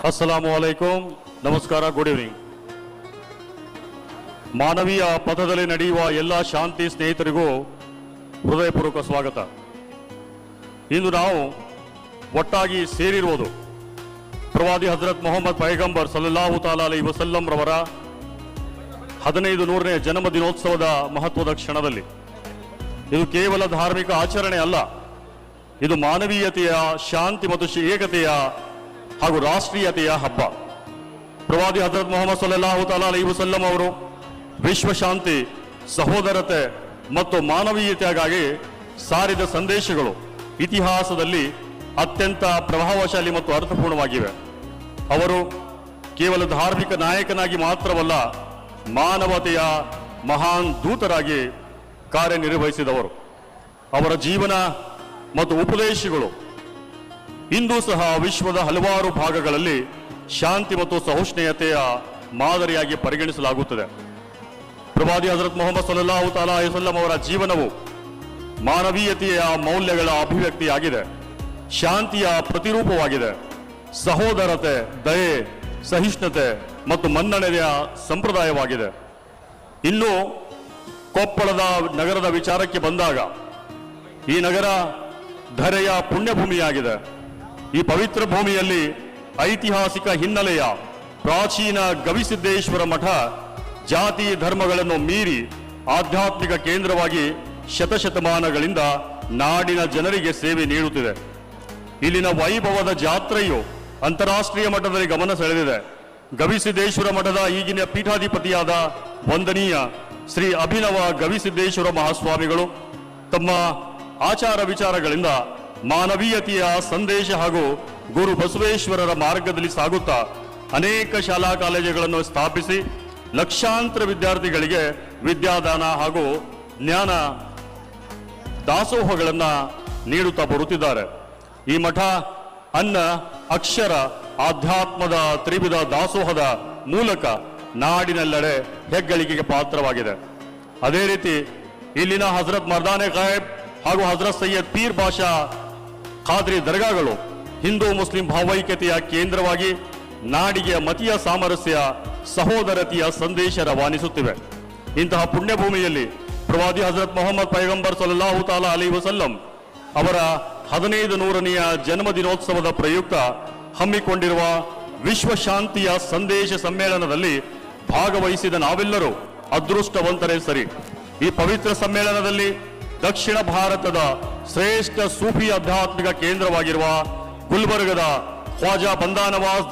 ಅಸ್ಸಲಾಮು ಅಲೈಕುಂ, ನಮಸ್ಕಾರ, good evening. ಮಾನವೀಯ ಪಥದಲ್ಲಿ ನಡೆಯುವ ಎಲ್ಲ ಶಾಂತಿ ಸ್ನೇಹಿತರಿಗೂ ಹೃದಯಪೂರ್ವಕ ಸ್ವಾಗತ. ಇಂದು ನಾವು ಒಟ್ಟಾಗಿ ಸೇರಿರುವುದು ಪ್ರವಾದಿ ಹಜರತ್ ಮೊಹಮ್ಮದ್ ಪೈಗಂಬರ್ ಸಲ್ಲಲ್ಲಾಹು ತಾಲಾ ಅಲೈಹಿ ವಸಲ್ಲಂ ರವರ 1500ನೇ ಜನ್ಮ ದಿನೋತ್ಸವದ ಮಹತ್ವದ ಕ್ಷಣದಲ್ಲಿ. ಇದು ಕೇವಲ ಧಾರ್ಮಿಕ ಆಚರಣೆ ಅಲ್ಲ, ಇದು ಮಾನವೀಯತೆಯ, ಶಾಂತಿ ಮತ್ತು ಏಕತೆಯ ಹಾಗೂ ರಾಷ್ಟ್ರೀಯತೆಯ ಹಬ್ಬ. ಪ್ರವಾದಿ ಹಜರತ್ ಮೊಹಮ್ಮದ್ ಸಲ್ಲಲ್ಲಾಹು ತಾಲಾ ಅಲೈಹಿ ವಸಲ್ಲಂ ಅವರು ವಿಶ್ವಶಾಂತಿ, ಸಹೋದರತೆ ಮತ್ತು ಮಾನವೀಯತೆಗಾಗಿ ಸಾರಿದ ಸಂದೇಶಗಳು ಇತಿಹಾಸದಲ್ಲಿ ಅತ್ಯಂತ ಪ್ರಭಾವಶಾಲಿ ಮತ್ತು ಅರ್ಥಪೂರ್ಣವಾಗಿವೆ. ಅವರು ಕೇವಲ ಧಾರ್ಮಿಕ ನಾಯಕನಾಗಿ ಮಾತ್ರವಲ್ಲ, ಮಾನವತೆಯ ಮಹಾನ್ ದೂತರಾಗಿ ಕಾರ್ಯನಿರ್ವಹಿಸಿದವರು. ಅವರ ಜೀವನ ಮತ್ತು ಉಪದೇಶಗಳು ಇಂದು ಸಹ ವಿಶ್ವದ ಹಲವಾರು ಭಾಗಗಳಲ್ಲಿ ಶಾಂತಿ ಮತ್ತು ಸಹಿಷ್ಣುತೆಯ ಮಾದರಿಯಾಗಿ ಪರಿಗಣಿಸಲಾಗುತ್ತದೆ. ಪ್ರವಾದಿ ಹಜರತ್ ಮೊಹಮ್ಮದ್ ಸಲ್ಲಲ್ಲಾಹು ತಾಲಾ ಅಲೈಹಿ ವಸಲ್ಲಂ ಅವರ ಜೀವನವು ಮಾನವೀಯತೆಯ ಮೌಲ್ಯಗಳ ಅಭಿವ್ಯಕ್ತಿಯಾಗಿದೆ, ಶಾಂತಿಯ ಪ್ರತಿರೂಪವಾಗಿದೆ, ಸಹೋದರತೆ, ದಯೆ, ಸಹಿಷ್ಣುತೆ ಮತ್ತು ಮನ್ನಣೆಯ ಸಂಪ್ರದಾಯವಾಗಿದೆ. ಇನ್ನು ಕೊಪ್ಪಳದ ನಗರದ ವಿಚಾರಕ್ಕೆ ಬಂದಾಗ, ಈ ನಗರ ಧರೆಯ ಪುಣ್ಯಭೂಮಿಯಾಗಿದೆ. ಈ ಪವಿತ್ರ ಭೂಮಿಯಲ್ಲಿ ಐತಿಹಾಸಿಕ ಹಿನ್ನೆಲೆಯ ಪ್ರಾಚೀನ ಗವಿಸಿದ್ದೇಶ್ವರ ಮಠ ಜಾತಿ ಧರ್ಮಗಳನ್ನು ಮೀರಿ ಆಧ್ಯಾತ್ಮಿಕ ಕೇಂದ್ರವಾಗಿ ಶತಶತಮಾನಗಳಿಂದ ನಾಡಿನ ಜನರಿಗೆ ಸೇವೆ ನೀಡುತ್ತಿದೆ. ಇಲ್ಲಿನ ವೈಭವದ ಜಾತ್ರೆಯು ಅಂತಾರಾಷ್ಟ್ರೀಯ ಮಟ್ಟದಲ್ಲಿ ಗಮನ ಸೆಳೆದಿದೆ. ಗವಿಸಿದ್ದೇಶ್ವರ ಮಠದ ಈಗಿನ ಪೀಠಾಧಿಪತಿಯಾದ ವಂದನೀಯ ಶ್ರೀ ಅಭಿನವ ಗವಿಸಿದ್ದೇಶ್ವರ ಮಹಾಸ್ವಾಮಿಗಳು ತಮ್ಮ ಆಚಾರ ವಿಚಾರಗಳಿಂದ ಮಾನವೀಯತೆಯ ಸಂದೇಶ ಹಾಗೂ ಗುರು ಬಸವೇಶ್ವರರ ಮಾರ್ಗದಲ್ಲಿ ಸಾಗುತ್ತಾ ಅನೇಕ ಶಾಲಾ ಕಾಲೇಜುಗಳನ್ನು ಸ್ಥಾಪಿಸಿ ಲಕ್ಷಾಂತರ ವಿದ್ಯಾರ್ಥಿಗಳಿಗೆ ವಿದ್ಯಾದಾನ ಹಾಗೂ ಜ್ಞಾನ ದಾಸೋಹಗಳನ್ನು ನೀಡುತ್ತಾ ಬರುತ್ತಿದ್ದಾರೆ. ಈ ಮಠ ಅನ್ನ, ಅಕ್ಷರ, ಆಧ್ಯಾತ್ಮದ ತ್ರಿವಿಧ ದಾಸೋಹದ ಮೂಲಕ ನಾಡಿನೆಲ್ಲೆಡೆ ಹೆಗ್ಗಳಿಕೆಗೆ ಪಾತ್ರವಾಗಿದೆ. ಅದೇ ರೀತಿ ಇಲ್ಲಿನ ಹಜರತ್ ಮರ್ದಾನೆ ಖಾಯಬ್ ಹಾಗೂ ಹಜರತ್ ಸೈಯದ್ ಪೀರ್ ಬಾಷಾ ಖಾದ್ರಿ ದರ್ಗಾಗಳು ಹಿಂದೂ ಮುಸ್ಲಿಂ ಭಾವೈಕ್ಯತೆಯ ಕೇಂದ್ರವಾಗಿ ನಾಡಿಗೆ ಮತೀಯ ಸಾಮರಸ್ಯ, ಸಹೋದರತೆಯ ಸಂದೇಶ ರವಾನಿಸುತ್ತಿವೆ. ಇಂತಹ ಪುಣ್ಯಭೂಮಿಯಲ್ಲಿ ಪ್ರವಾದಿ ಹಜರತ್ ಮೊಹಮ್ಮದ್ ಪೈಗಂಬರ್ ಸಲ್ಲಲ್ಲಾಹು ತಾಲಾ ಅಲೈಹಿ ವಸಲ್ಲಂ ಅವರ 1500ನೆಯ ಜನ್ಮ ದಿನೋತ್ಸವದ ಪ್ರಯುಕ್ತ ಹಮ್ಮಿಕೊಂಡಿರುವ ವಿಶ್ವ ಶಾಂತಿಯ ಸಂದೇಶ ಸಮ್ಮೇಳನದಲ್ಲಿ ಭಾಗವಹಿಸಿದ ನಾವೆಲ್ಲರೂ ಅದೃಷ್ಟವಂತರೇ ಸರಿ. ಈ ಪವಿತ್ರ ಸಮ್ಮೇಳನದಲ್ಲಿ ದಕ್ಷಿಣ ಭಾರತದ ಶ್ರೇಷ್ಠ ಸೂಫಿ ಆಧ್ಯಾತ್ಮಿಕ ಕೇಂದ್ರವಾಗಿರುವ ಗುಲ್ಬರ್ಗದ ಖ್ವಾಜಾ ಬಂದಾನವಾಸ್